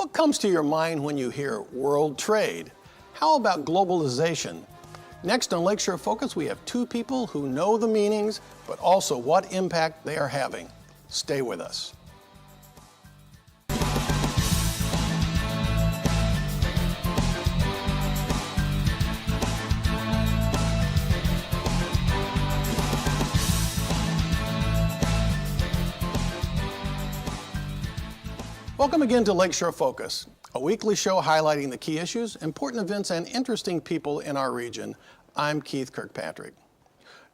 What comes to your mind when you hear world trade? How about globalization? Next on Lakeshore Focus, we have two people who know the meanings, but also what impact they are having. Stay with us. Welcome again to Lakeshore Focus, a weekly show highlighting the key issues, important events, and interesting people in our region. I'm Keith Kirkpatrick.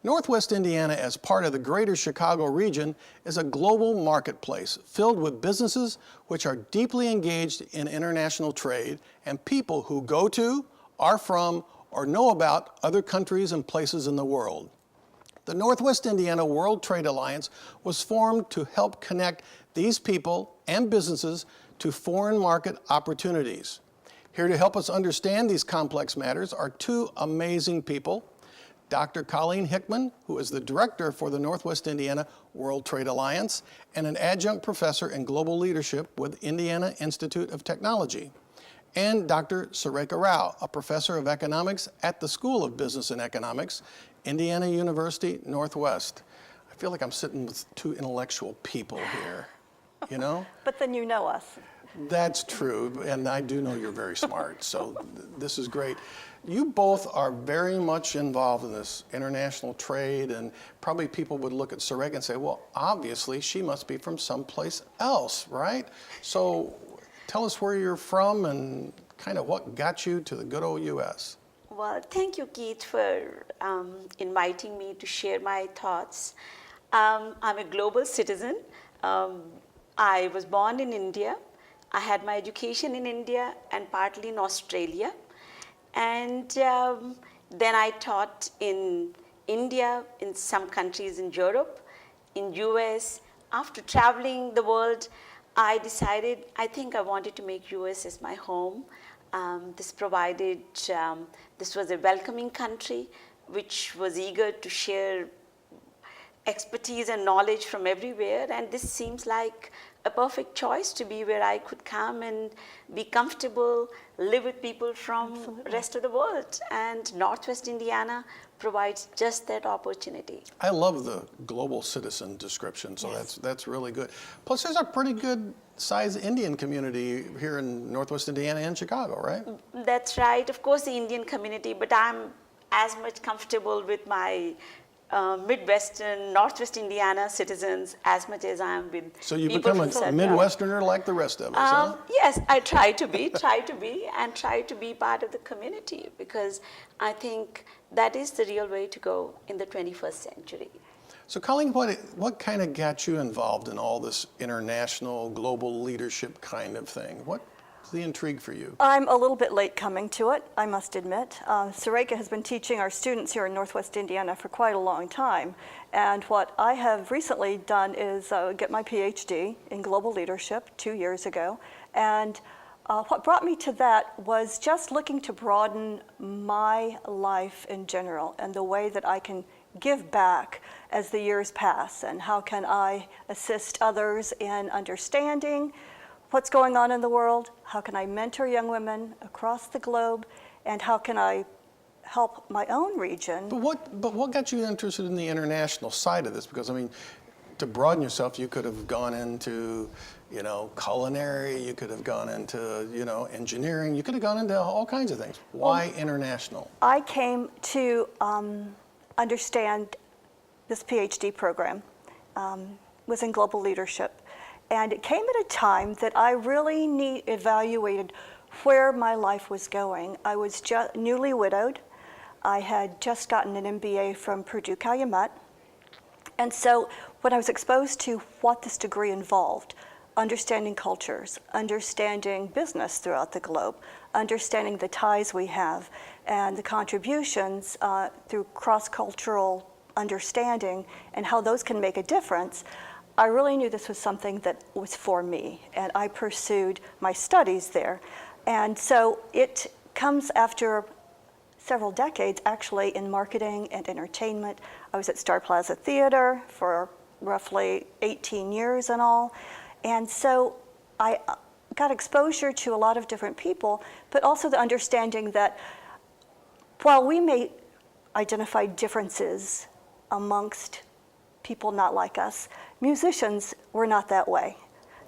Northwest Indiana, as part of the greater Chicago region, is a global marketplace filled with businesses which are deeply engaged in international trade and people who go to, are from, or know about other countries and places in the world. The Northwest Indiana World Trade Alliance was formed to help connect these people and businesses to foreign market opportunities. Here to help us understand these complex matters are two amazing people. Dr. Colleen Hickman, who is the director for the Northwest Indiana World Trade Alliance and an adjunct professor in global leadership with Indiana Institute of Technology. And Dr. Surekha Rao, a professor of economics at the School of Business and Economics, Indiana University Northwest. I feel like I'm sitting with two intellectual people here, you know? But then you know us. That's true, and I do know you're very smart, so this is great. You both are very much involved in this international trade, and probably people would look at Surekha and say, well, obviously she must be from someplace else, right? So tell us where you're from and kind of what got you to the good old U.S. Well, thank you, Keith, for inviting me to share my thoughts. I'm a global citizen. I was born in India. I had my education in India and partly in Australia. And then I taught in India, in some countries in Europe, in US. After traveling the world, I decided I think I wanted to make US as my home. This was a welcoming country which was eager to share expertise and knowledge from everywhere, and this seems like a perfect choice to be where I could come and be comfortable, live with people from the rest of the world, and Northwest Indiana provides just that opportunity. I love the global citizen description, so Yes. that's really good. Plus, there's a pretty good sized Indian community here in Northwest Indiana and Chicago, right? That's right, of course the Indian community, but I'm as much comfortable with my Midwestern, Northwest Indiana citizens as much as I am with So you people become from a South Midwesterner like the rest of us, huh? Yes, I try to be, and try to be part of the community, because I think that is the real way to go in the 21st century. So Colleen, what kind of got you involved in all this international, global leadership kind of thing? What's the intrigue for you? I'm a little bit late coming to it, I must admit. Surekha has been teaching our students here in Northwest Indiana for quite a long time. And what I have recently done is get my PhD in global leadership 2 years ago. And what brought me to that was just looking to broaden my life in general and the way that I can give back as the years pass, and how can I assist others in understanding what's going on in the world, how can I mentor young women across the globe, and how can I help my own region. But what got you interested in the international side of this? Because I mean, to broaden yourself, you could have gone into, you know, culinary, you could have gone into, you know, engineering, you could have gone into all kinds of things. Why international? I came to understand this PhD program was in global leadership. And it came at a time that I really evaluated where my life was going. I was newly widowed. I had just gotten an MBA from Purdue Calumet. And so when I was exposed to what this degree involved, understanding cultures, understanding business throughout the globe, understanding the ties we have, and the contributions through cross-cultural understanding and how those can make a difference, I really knew this was something that was for me, and I pursued my studies there. And so it comes after several decades, actually, in marketing and entertainment. I was at Star Plaza Theater for roughly 18 years in all. And so I got exposure to a lot of different people, but also the understanding that while we may identify differences amongst people not like us, musicians were not that way.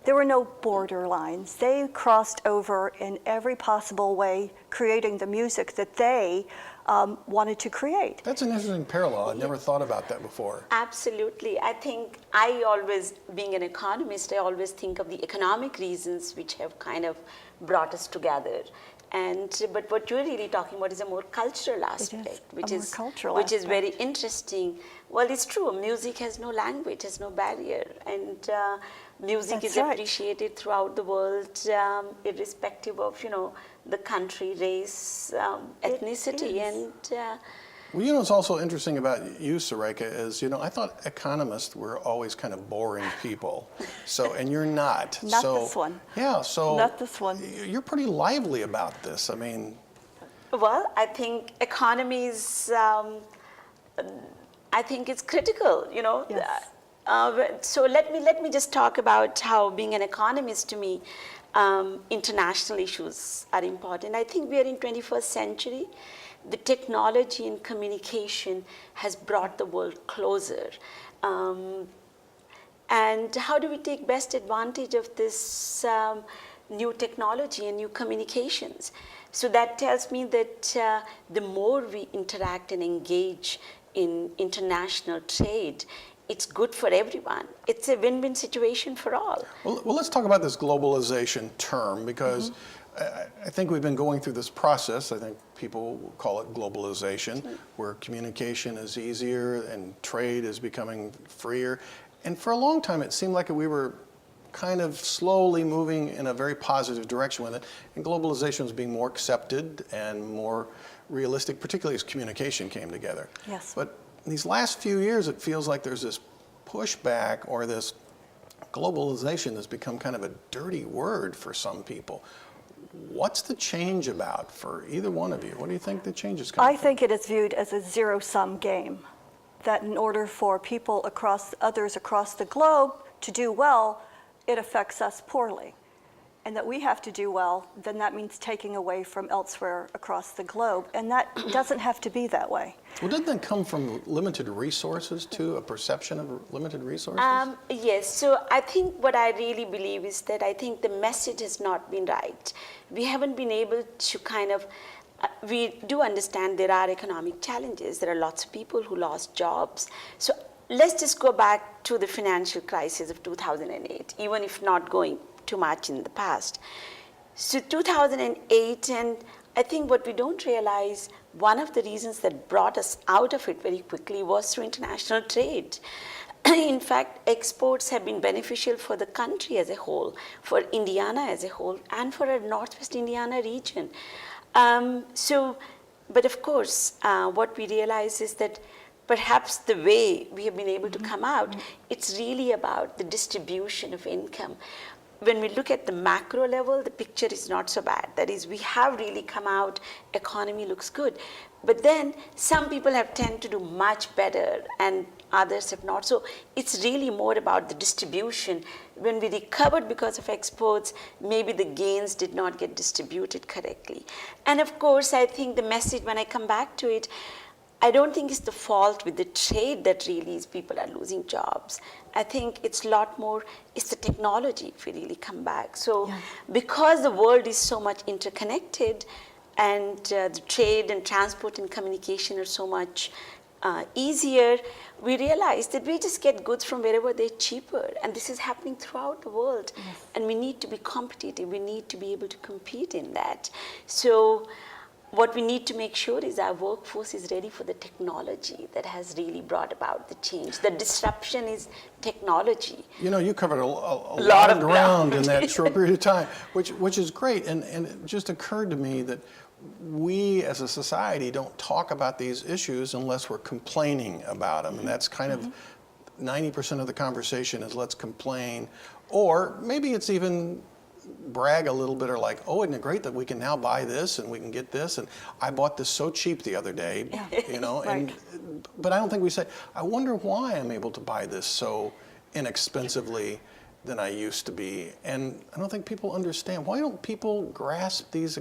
There were no borderlines. They crossed over in every possible way, creating the music that they wanted to create. That's an interesting parallel. I'd never thought about that before. Absolutely. I think I always, being an economist, I always think of the economic reasons which have kind of brought us together. But what you're really talking about is a more cultural aspect, which is very interesting. Well, it's true. Music has no language, has no barrier, and music is appreciated throughout the world, irrespective of the country, race, ethnicity, and. Well, what's also interesting about you, Surekha, is, I thought economists were always kind of boring people. And you're not. Not this one. Yeah, so. Not this one. You're pretty lively about this. I mean. Well, I think economies, I think it's critical, Yes. So let me just talk about how being an economist to me, international issues are important. I think we are in 21st century. The technology and communication has brought the world closer. And how do we take best advantage of this new technology and new communications? So that tells me that the more we interact and engage in international trade, it's good for everyone. It's a win-win situation for all. Well, let's talk about this globalization term, because I think we've been going through this process. I think people call it globalization, where communication is easier and trade is becoming freer. And for a long time, it seemed like we were kind of slowly moving in a very positive direction with it. And globalization was being more accepted and more realistic, particularly as communication came together. Yes. But in these last few years, it feels like there's this pushback, or this globalization has become kind of a dirty word for some people. What's the change about for either one of you? What do you think the change is coming I think it is viewed as a zero-sum game, that in order for others across the globe to do well, it affects us poorly. And that we have to do well, then that means taking away from elsewhere across the globe. And that doesn't have to be that way. Well, didn't that come from limited resources too, a perception of limited resources? Yes, so I think what I really believe is that I think the message has not been right. We haven't been able to we do understand there are economic challenges. There are lots of people who lost jobs. So let's just go back to the financial crisis of 2008, even if not going too much in the past. So 2008, and I think what we don't realize, one of the reasons that brought us out of it very quickly was through international trade. In fact, exports have been beneficial for the country as a whole, for Indiana as a whole, and for our Northwest Indiana region. But of course, what we realize is that perhaps the way we have been able to come out, it's really about the distribution of income. When we look at the macro level, the picture is not so bad. That is, we have really come out, economy looks good. But then some people have tended to do much better and others have not. So it's really more about the distribution. When we recovered because of exports, maybe the gains did not get distributed correctly. And of course, I think the message, when I come back to it, I don't think it's the fault with the trade that really is people are losing jobs. I think it's a lot more, it's the technology if we really come back. So because the world is so much interconnected and the trade and transport and communication are so much easier, we realize that we just get goods from wherever they're cheaper. And this is happening throughout the world. And we need to be competitive. We need to be able to compete in that. So what we need to make sure is our workforce is ready for the technology that has really brought about the change. The disruption is technology. You covered a lot of ground in that short period of time, which is great. And it just occurred to me that we as a society don't talk about these issues unless we're complaining about them. And that's kind of 90% of the conversation is let's complain. Or maybe it's even brag a little bit, or like, oh, isn't it great that we can now buy this and we can get this, and I bought this so cheap the other day, Right. But I don't think we say, I wonder why I'm able to buy this so inexpensively than I used to be. And I don't think people understand. Why don't people grasp these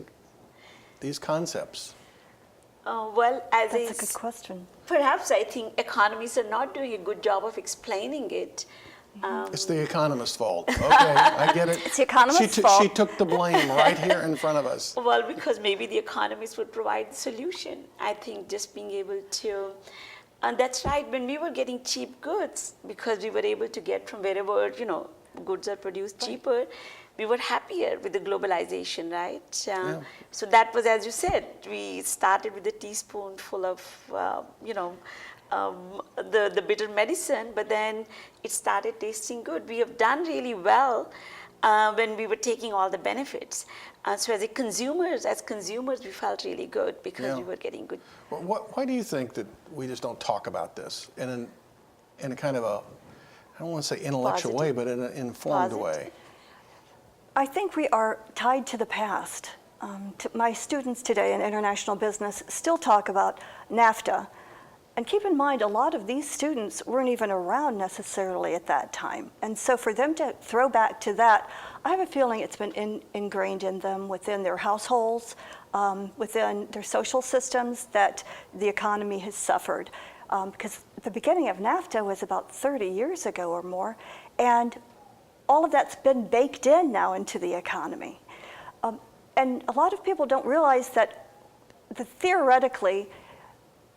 concepts? Well, as That's a is, good question. perhaps I think economists are not doing a good job of explaining it. It's the economist's fault. Okay, I get it. It's the economist's fault. She took the blame right here in front of us. Well, because maybe the economists would provide the solution. I think just being able to, and that's right, when we were getting cheap goods, because we were able to get from wherever, goods are produced cheaper, we were happier with the globalization, right? Yeah. So that was, as you said, we started with a teaspoonful of, the bitter medicine, but then it started tasting good. We have done really well when we were taking all the benefits. So as consumers, we felt really good because we were getting good. Why do you think that we just don't talk about this in a kind of a, I don't want to say intellectual way, but in an informed way? I think we are tied to the past. My students today in international business still talk about NAFTA. And keep in mind, a lot of these students weren't even around necessarily at that time. And so for them to throw back to that, I have a feeling it's been ingrained in them within their households, within their social systems, that the economy has suffered. Because the beginning of NAFTA was about 30 years ago or more, and all of that's been baked in now into the economy. And a lot of people don't realize that theoretically,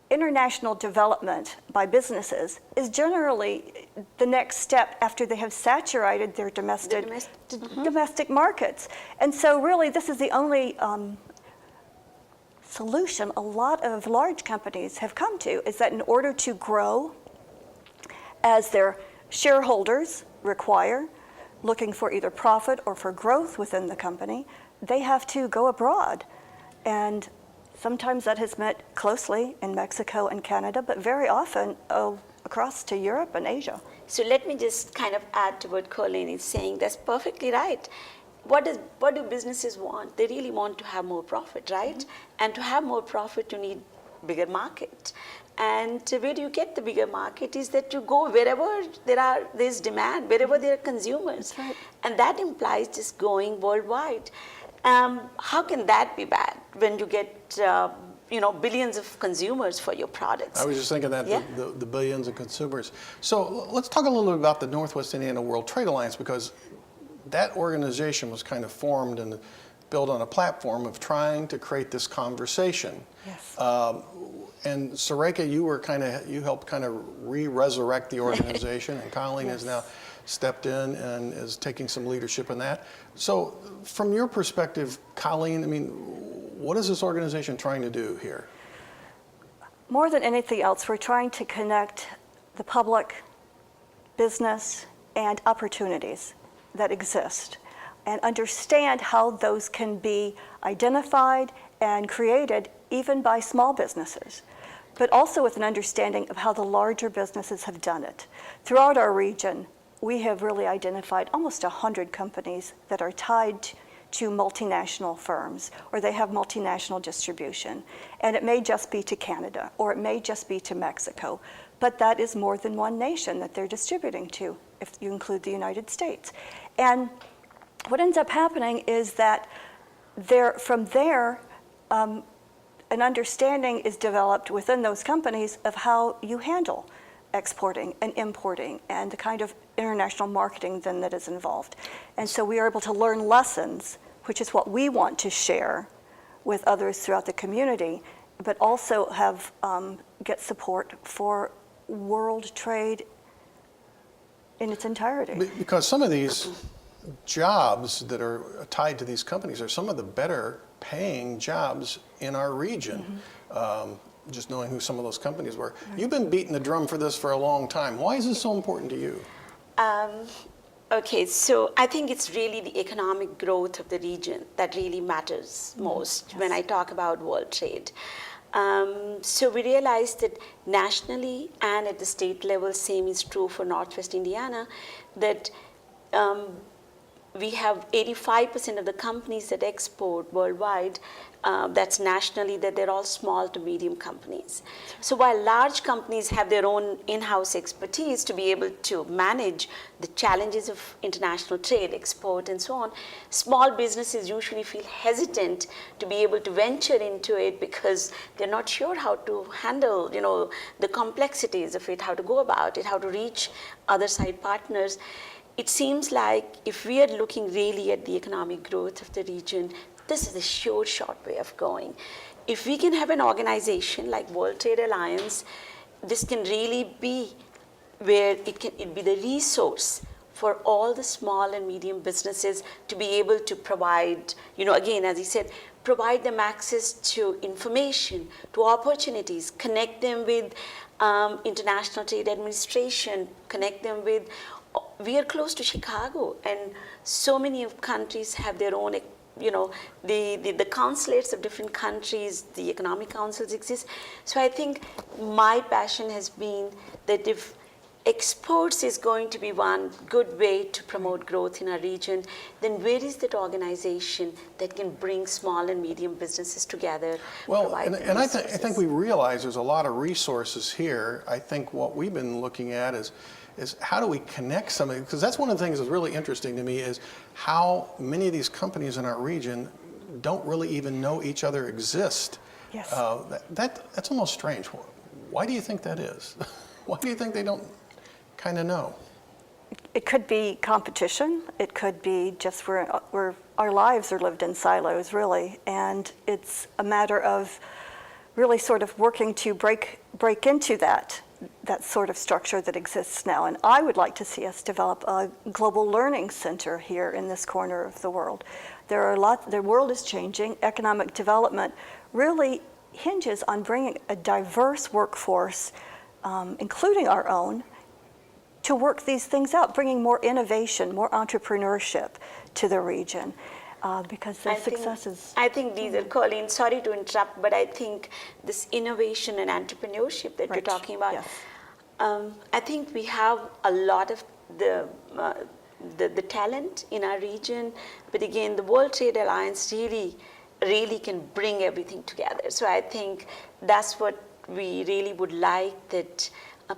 international development by businesses is generally the next step after they have saturated their domestic markets. And so really this is the only solution a lot of large companies have come to, is that in order to grow, as their shareholders require, looking for either profit or for growth within the company, they have to go abroad. And sometimes that has meant closely in Mexico and Canada, but very often across to Europe and Asia. So let me just kind of add to what Colleen is saying. That's perfectly right. What do businesses want? They really want to have more profit, right? Mm-hmm. And to have more profit, you need bigger market. And where do you get the bigger market is that you go wherever there's demand, wherever there are consumers. That's right. And that implies just going worldwide. How can that be bad when you get billions of consumers for your products? I was just thinking that, the billions of consumers. So let's talk a little bit about the Northwest Indiana World Trade Alliance, because that organization was kind of formed and built on a platform of trying to create this conversation. Yes. And Surekha, you helped kind of re-resurrect the organization, and Colleen has now stepped in and is taking some leadership in that. So from your perspective, Colleen, I mean, what is this organization trying to do here? More than anything else, we're trying to connect the public, business, and opportunities that exist, and understand how those can be identified and created even by small businesses, but also with an understanding of how the larger businesses have done it. Throughout our region, we have really identified almost 100 companies that are tied to multinational firms, or they have multinational distribution. And it may just be to Canada, or it may just be to Mexico, but that is more than one nation that they're distributing to, if you include the United States. And what ends up happening is that from there, an understanding is developed within those companies of how you handle exporting and importing and the kind of international marketing then that is involved. And so we are able to learn lessons, which is what we want to share with others throughout the community, but also have get support for world trade in its entirety. Because some of these jobs that are tied to these companies are some of the better paying jobs in our region. Mm-hmm. Just knowing who some of those companies were. Right. You've been beating the drum for this for a long time. Why is this so important to you? Okay, so I think it's really the economic growth of the region that really matters most when I talk about world trade. So we realized that nationally and at the state level, same is true for Northwest Indiana, that we have 85% of the companies that export worldwide, that's nationally, that they're all small to medium companies. So while large companies have their own in-house expertise to be able to manage the challenges of international trade, export, and so on, small businesses usually feel hesitant to be able to venture into it because they're not sure how to handle, the complexities of it, how to go about it, how to reach other side partners. It seems like if we are looking really at the economic growth of the region, this is a sure short way of going. If we can have an organization like World Trade Alliance, this can really be where it be the resource for all the small and medium businesses to be able to provide, again, as he said, provide them access to information, to opportunities, connect them with International Trade Administration, connect them with, we are close to Chicago, and so many countries have their own, the consulates of different countries, the economic councils exist. So I think my passion has been that if exports is going to be one good way to promote growth in our region, then where is that organization that can bring small and medium businesses together? Well, and I think we realize there's a lot of resources here. I think what we've been looking at is how do we connect some of it? Because that's one of the things that's really interesting to me is how many of these companies in our region don't really even know each other exist. Yes. That's almost strange. Why do you think that is? Why do you think they don't kind of know? It could be competition. It could be just where our lives are lived in silos, really. And it's a matter of really sort of working to break into that sort of structure that exists now. And I would like to see us develop a global learning center here in this corner of the world. The world is changing. Economic development really hinges on bringing a diverse workforce, including our own, to work these things out, bringing more innovation, more entrepreneurship to the region, because the successes. I think these are, Colleen, sorry to interrupt, but I think this innovation and entrepreneurship that you're talking about, yes. I think we have a lot of the talent in our region, but again, the World Trade Alliance really can bring everything together. So I think that's what we really would like, that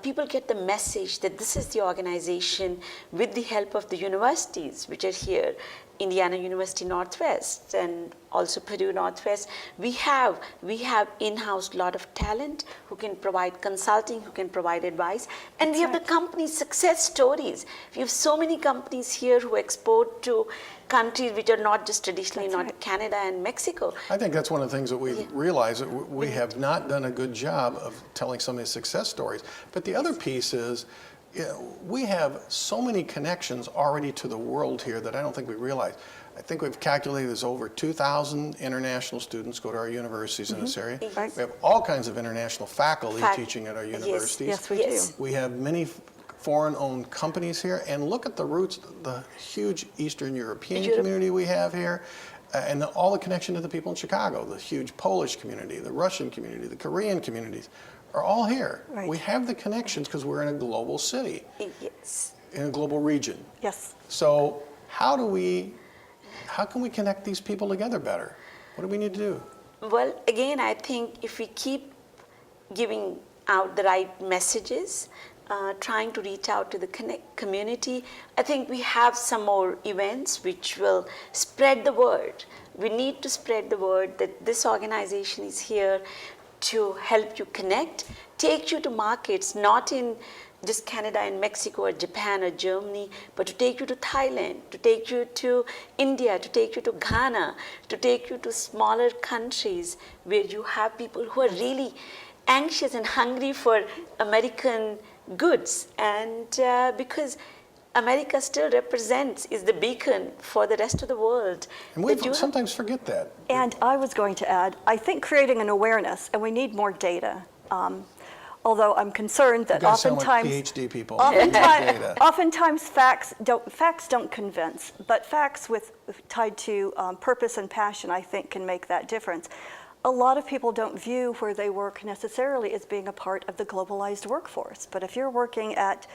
people get the message that this is the organization with the help of the universities which are here, Indiana University Northwest and also Purdue Northwest. We have in-house lot of talent who can provide consulting, who can provide advice, and we have the company success stories. We have so many companies here who export to countries which are not just traditionally Canada and Mexico. I think that's one of the things that we realize, that we have not done a good job of telling some of these success stories. But the other piece is, we have so many connections already to the world here that I don't think we realize. I think we've calculated there's over 2,000 international students go to our universities in this area. Right. We have all kinds of international faculty teaching at our universities. Yes, we do. We have many foreign-owned companies here, and look at the roots, the huge Eastern European community we have here, and all the connection to the people in Chicago, the huge Polish community, the Russian community, the Korean communities are all here. Right. We have the connections because we're in a global city, Yes. in a global region. Yes. So how can we connect these people together better? What do we need to do? Well, again, I think if we keep giving out the right messages, trying to reach out to the community, I think we have some more events which will spread the word. We need to spread the word that this organization is here to help you connect, take you to markets, not in just Canada and Mexico or Japan or Germany, but to take you to Thailand, to take you to India, to take you to Ghana, to take you to smaller countries where you have people who are really anxious and hungry for American goods. And because America still is the beacon for the rest of the world. And we sometimes forget that. And I was going to add, I think creating an awareness, and we need more data. Although I'm concerned that You guys sound oftentimes, like PhD people. oftentimes facts don't convince, but facts tied to purpose and passion, I think, can make that difference. A lot of people don't view where they work necessarily as being a part of the globalized workforce. But if you're working at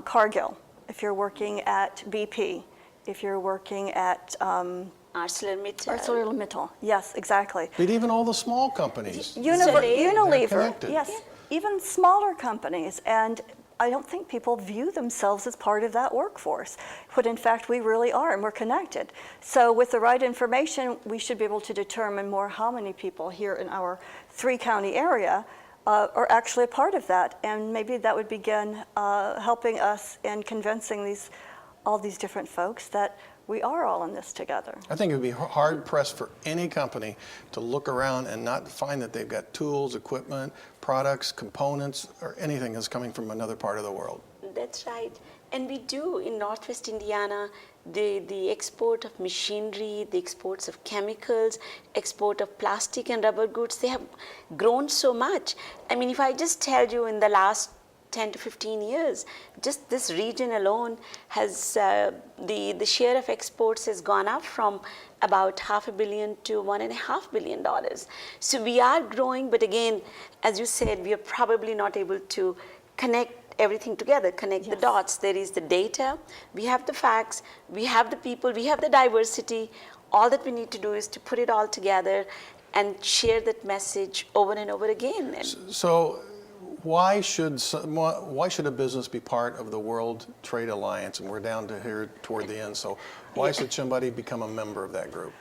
Cargill, if you're working at BP, if you're working at ArcelorMittal. ArcelorMittal. Yes, exactly. But even all the small companies. They're Unilever, connected. yes, even smaller companies. And I don't think people view themselves as part of that workforce, but in fact we really are, and we're connected. So with the right information, we should be able to determine more how many people here in our 3-county area are actually a part of that, and maybe that would begin helping us in convincing all these different folks that we are all in this together. I think it would be hard pressed for any company to look around and not find that they've got tools, equipment, products, components, or anything that's coming from another part of the world. That's right. And we do in Northwest Indiana, the export of machinery, the exports of chemicals, export of plastic and rubber goods, they have grown so much. I mean, if I just tell you in the last 10 to 15 years, just this region alone has, the share of exports has gone up from about $500 million to $1.5 billion. So we are growing, but again, as you said, we are probably not able to connect everything together, connect the dots. There is the data, we have the facts, we have the people, we have the diversity. All that we need to do is to put it all together and share that message over and over again. And So why should a business be part of the World Trade Alliance? And we're down to here toward the end, so why should somebody become a member of that group?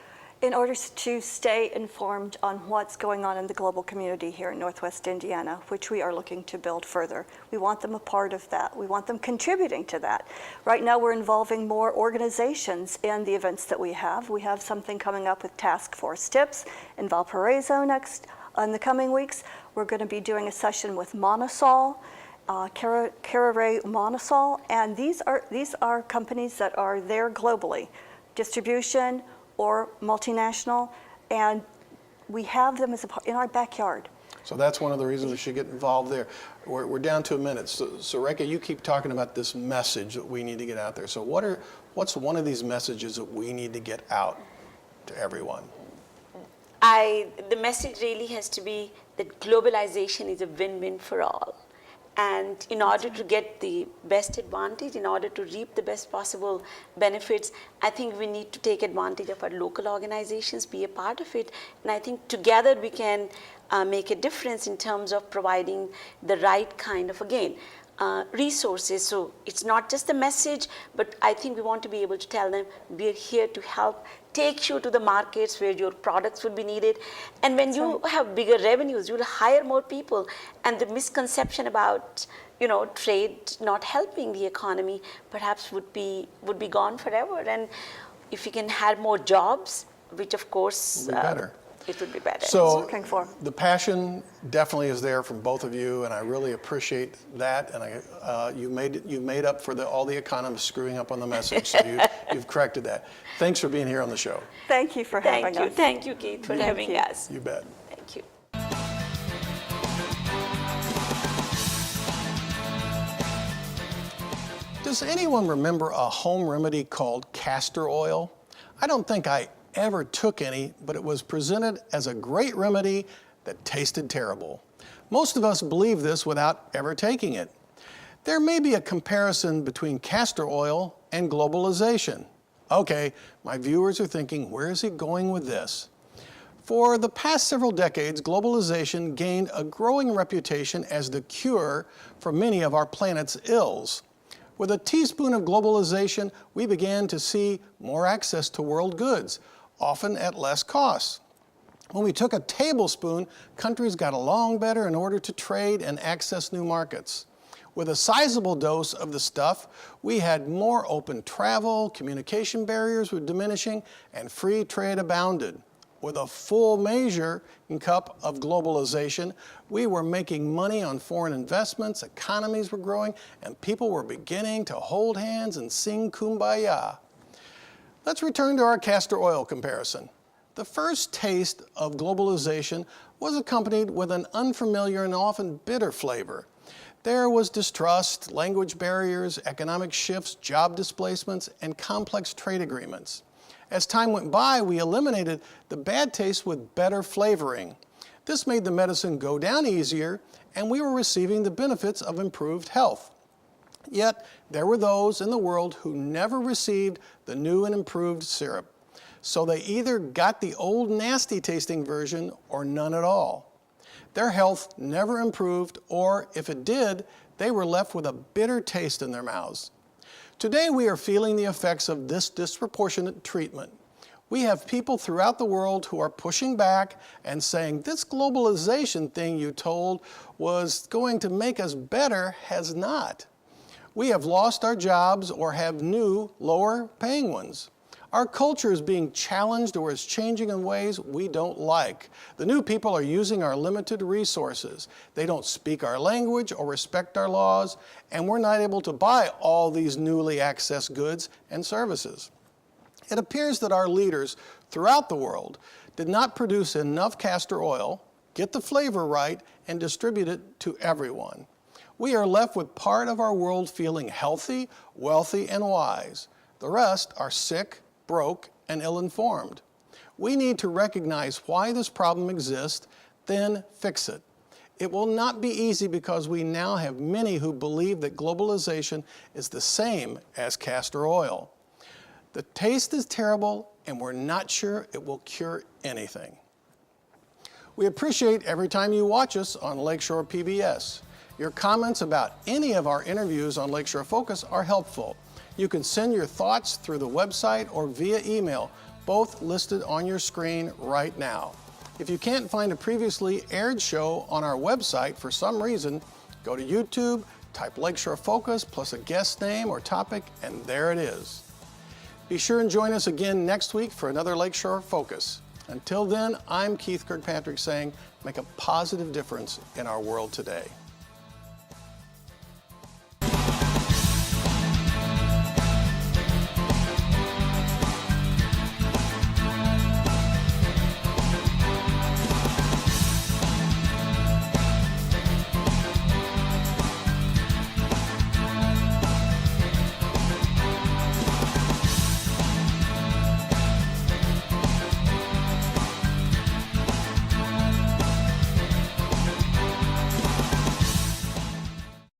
In order to stay informed on what's going on in the global community here in Northwest Indiana, which we are looking to build further. We want them a part of that. We want them contributing to that. Right now we're involving more organizations in the events that we have. We have something coming up with Task Force Tips in Valparaiso next in the coming weeks. We're going to be doing a session with Monasol, Carrere Monasol, and these are companies that are there globally, distribution or multinational, and we have them in our backyard. So that's one of the reasons we should get involved there. We're down to a minute. So Surekha, you keep talking about this message that we need to get out there. So what's one of these messages that we need to get out to everyone? The message really has to be that globalization is a win-win for all. And in order to get the best advantage, in order to reap the best possible benefits, I think we need to take advantage of our local organizations, be a part of it. And I think together we can make a difference in terms of providing the right kind of, again, resources. So it's not just the message, but I think we want to be able to tell them we're here to help take you to the markets where your products would be needed. And when you have bigger revenues, you'll hire more people. And the misconception about, trade not helping the economy perhaps would be gone forever. And if you can have more jobs, which of course better. It would be better. So Looking for. the passion definitely is there from both of you, and I really appreciate that. And you made up for all the economists screwing up on the message. So you've corrected that. Thanks for being here on the show. Thank you for having us. Thank you, Keith, for having us. You bet. Thank you. Does anyone remember a home remedy called castor oil? I don't think I ever took any, but it was presented as a great remedy that tasted terrible. Most of us believe this without ever taking it. There may be a comparison between castor oil and globalization. Okay, my viewers are thinking, where is he going with this? For the past several decades, globalization gained a growing reputation as the cure for many of our planet's ills. With a teaspoon of globalization, we began to see more access to world goods, often at less cost. When we took a tablespoon, countries got along better in order to trade and access new markets. With a sizable dose of the stuff, we had more open travel, communication barriers were diminishing, and free trade abounded. With a full measure and cup of globalization, we were making money on foreign investments, economies were growing, and people were beginning to hold hands and sing Kumbaya. Let's return to our castor oil comparison. The first taste of globalization was accompanied with an unfamiliar and often bitter flavor. There was distrust, language barriers, economic shifts, job displacements, and complex trade agreements. As time went by, we eliminated the bad taste with better flavoring. This made the medicine go down easier, and we were receiving the benefits of improved health. Yet, there were those in the world who never received the new and improved syrup. So they either got the old nasty tasting version or none at all. Their health never improved, or if it did, they were left with a bitter taste in their mouths. Today we are feeling the effects of this disproportionate treatment. We have people throughout the world who are pushing back and saying, this globalization thing you told was going to make us better has not. We have lost our jobs or have new, lower paying ones. Our culture is being challenged or is changing in ways we don't like. The new people are using our limited resources. They don't speak our language or respect our laws, and we're not able to buy all these newly accessed goods and services. It appears that our leaders throughout the world did not produce enough castor oil, get the flavor right, and distribute it to everyone. We are left with part of our world feeling healthy, wealthy, and wise. The rest are sick, broke, and ill-informed. We need to recognize why this problem exists, then fix it. It will not be easy because we now have many who believe that globalization is the same as castor oil. The taste is terrible, and we're not sure it will cure anything. We appreciate every time you watch us on Lakeshore PBS. Your comments about any of our interviews on Lakeshore Focus are helpful. You can send your thoughts through the website or via email, both listed on your screen right now. If you can't find a previously aired show on our website for some reason, go to YouTube, type Lakeshore Focus plus a guest name or topic, and there it is. Be sure and join us again next week for another Lakeshore Focus. Until then, I'm Keith Kirkpatrick saying, make a positive difference in our world today.